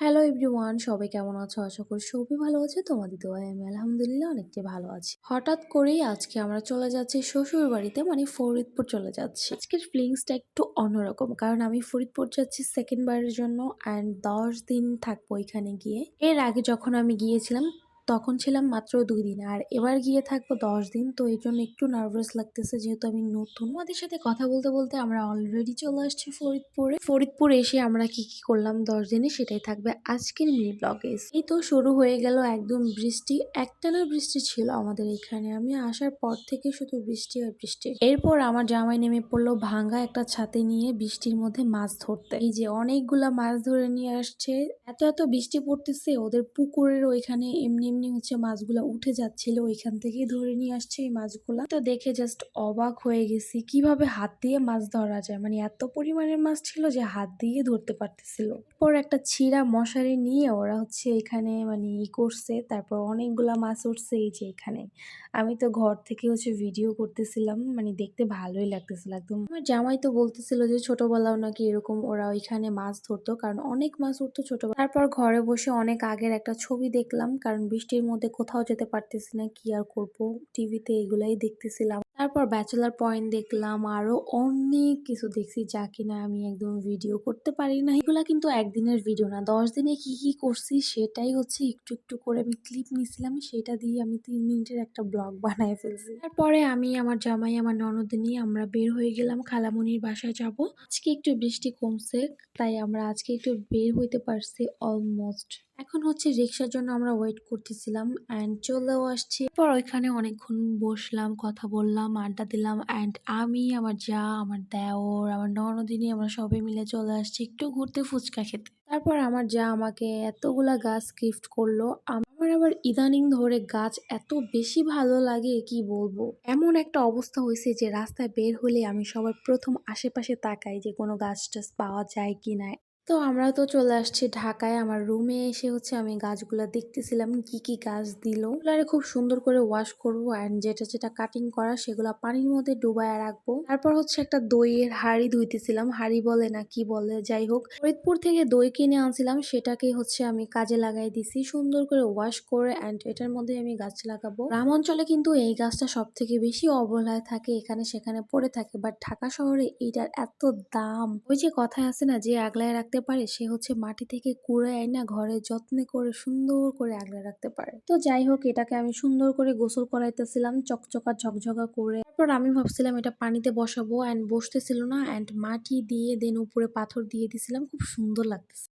Hello everyone, সবাই কেমন আছো? আশা করি সবাই ভালো আছে। তোমাদের দোয়ায় আমি আলহামদুলিল্লাহ অনেকটাই ভালো আছি। হঠাৎ করেই আজকে আমরা চলে যাচ্ছি শ্বশুর বাড়িতে, মানে ফরিদপুর চলে যাচ্ছি। আজকের ফিলিংসটা একটু অন্যরকম, কারণ আমি ফরিদপুর যাচ্ছি সেকেন্ড বারের জন্য অ্যান্ড 10 দিন থাকবো এখানে গিয়ে। এর আগে যখন আমি গিয়েছিলাম তখন ছিলাম মাত্র 2 দিন, আর এবার গিয়ে থাকবো 10 দিন। তো এই জন্য একটু নার্ভাস লাগতেছে, যেহেতু আমি নতুন। আমাদের সাথে কথা বলতে বলতে আমরা অলরেডি চলে আসছি ফরিদপুরে। ফরিদপুর এসে আমরা কি কি করলাম 10 দিনে সেটাই থাকবে আজকের মিনি ব্লগে। এই তো শুরু হয়ে গেল একদম বৃষ্টি, একটানা বৃষ্টি ছিল আমাদের এখানে। আমি আসার পর থেকে শুধু বৃষ্টি আর বৃষ্টি। এরপর আমার জামাই নেমে পড়লো ভাঙ্গা একটা ছাতে নিয়ে বৃষ্টির মধ্যে মাছ ধরতে। এই যে অনেকগুলা মাছ ধরে নিয়ে আসছে। এত এত বৃষ্টি পড়তেছে, ওদের পুকুরের ওইখানে এমনি এমনি হচ্ছে মাছগুলা উঠে যাচ্ছিল, ওইখান থেকেই ধরে নিয়ে আসছে এই মাছগুলা। তো দেখে জাস্ট অবাক হয়ে গেছি, কিভাবে হাত দিয়ে মাছ ধরা যায়। মানে এত পরিমাণের মাছ ছিল যে হাত দিয়ে ধরতে পারতেছিল। পর একটা ছিঁড়া মশারি নিয়ে ওরা হচ্ছে এখানে মানে করছে, তারপর অনেকগুলা মাছ উঠছে এই যে এখানে। আমি তো ঘর থেকে হচ্ছে ভিডিও করতেছিলাম, মানে দেখতে ভালোই লাগতেছিল একদম। আমার জামাই তো বলতেছিল যে ছোটবেলাও নাকি এরকম ওরা ওইখানে মাছ ধরতো, কারণ অনেক মাছ উঠতো ছোটবেলা। তারপর ঘরে বসে অনেক আগের একটা ছবি দেখলাম, কারণ বৃষ্টির মধ্যে কোথাও যেতে পারতেছি না, কি আর করবো, টিভিতে এগুলাই দেখতেছিলাম। তারপর ব্যাচেলার পয়েন্ট দেখলাম, আরো অনেক কিছু দেখছি যা কিনা আমি একদম ভিডিও করতে পারি না। এগুলা কিন্তু একদিনের ভিডিও না, 10 দিনে কি কি করছি সেটাই হচ্ছে একটু একটু করে আমি ক্লিপ নিছিলাম, সেটা দিয়ে আমি 3 মিনিটের একটা ব্লগ বানায় ফেলছি। তারপরে আমি, আমার জামাই, আমার ননদ নিয়ে আমরা বের হয়ে গেলাম খালামণির বাসায় যাব। আজকে একটু বৃষ্টি কমছে, তাই আমরা আজকে একটু বের হইতে পারছি অলমোস্ট। এখন হচ্ছে রিক্সার জন্য আমরা ওয়েট করতেছিলাম অ্যান্ড চলেও আসছি। পর ওইখানে অনেকক্ষণ বসলাম, কথা বললাম, আড্ডা দিলাম অ্যান্ড আমি, আমার যা, আমার দেওর, আমার ননদিনী, আমরা সবাই মিলে চলে আসছি একটু ঘুরতে, ফুচকা খেতে। তারপর আমার যা আমাকে এতগুলা গাছ গিফট করলো। আমার আবার ইদানিং ধরে গাছ এত বেশি ভালো লাগে কি বলবো। এমন একটা অবস্থা হয়েছে যে রাস্তায় বের হলে আমি সবার প্রথম আশেপাশে তাকাই যে কোনো গাছ টাছ পাওয়া যায় কি না। তো আমরা তো চলে আসছি ঢাকায়। আমার রুমে এসে হচ্ছে আমি গাছগুলা দেখতেছিলাম কি কি গাছ দিল। এগুলারে খুব সুন্দর করে ওয়াশ করবো অ্যান্ড যেটা যেটা কাটিং করা সেগুলা পানির মধ্যে ডুবায় রাখবো। তারপর হচ্ছে একটা দইয়ের হাঁড়ি ধুইতেছিলাম, হাঁড়ি বলে না কি বলে, যাই হোক ফরিদপুর থেকে দই কিনে আনছিলাম, সেটাকে হচ্ছে আমি কাজে লাগাই দিছি সুন্দর করে ওয়াশ করে অ্যান্ড এটার মধ্যে আমি গাছ লাগাবো। গ্রাম অঞ্চলে কিন্তু এই গাছটা সব থেকে বেশি অবহেলায় থাকে, এখানে সেখানে পড়ে থাকে, বাট ঢাকা শহরে এইটার এত দাম। ওই যে কথায় আছে না, যে আগলায় রাখতে পারে সে হচ্ছে মাটি থেকে কুড়ে আইনা ঘরে যত্নে করে সুন্দর করে আগলায় রাখতে পারে। তো যাই হোক, এটাকে আমি সুন্দর করে গোসল করাইতেছিলাম চকচকা ঝকঝকা করে। তারপর আমি ভাবছিলাম এটা পানিতে বসাবো অ্যান্ড বসতেছিল না, অ্যান্ড মাটি দিয়ে দেন উপরে পাথর দিয়ে দিছিলাম, খুব সুন্দর লাগতেছে।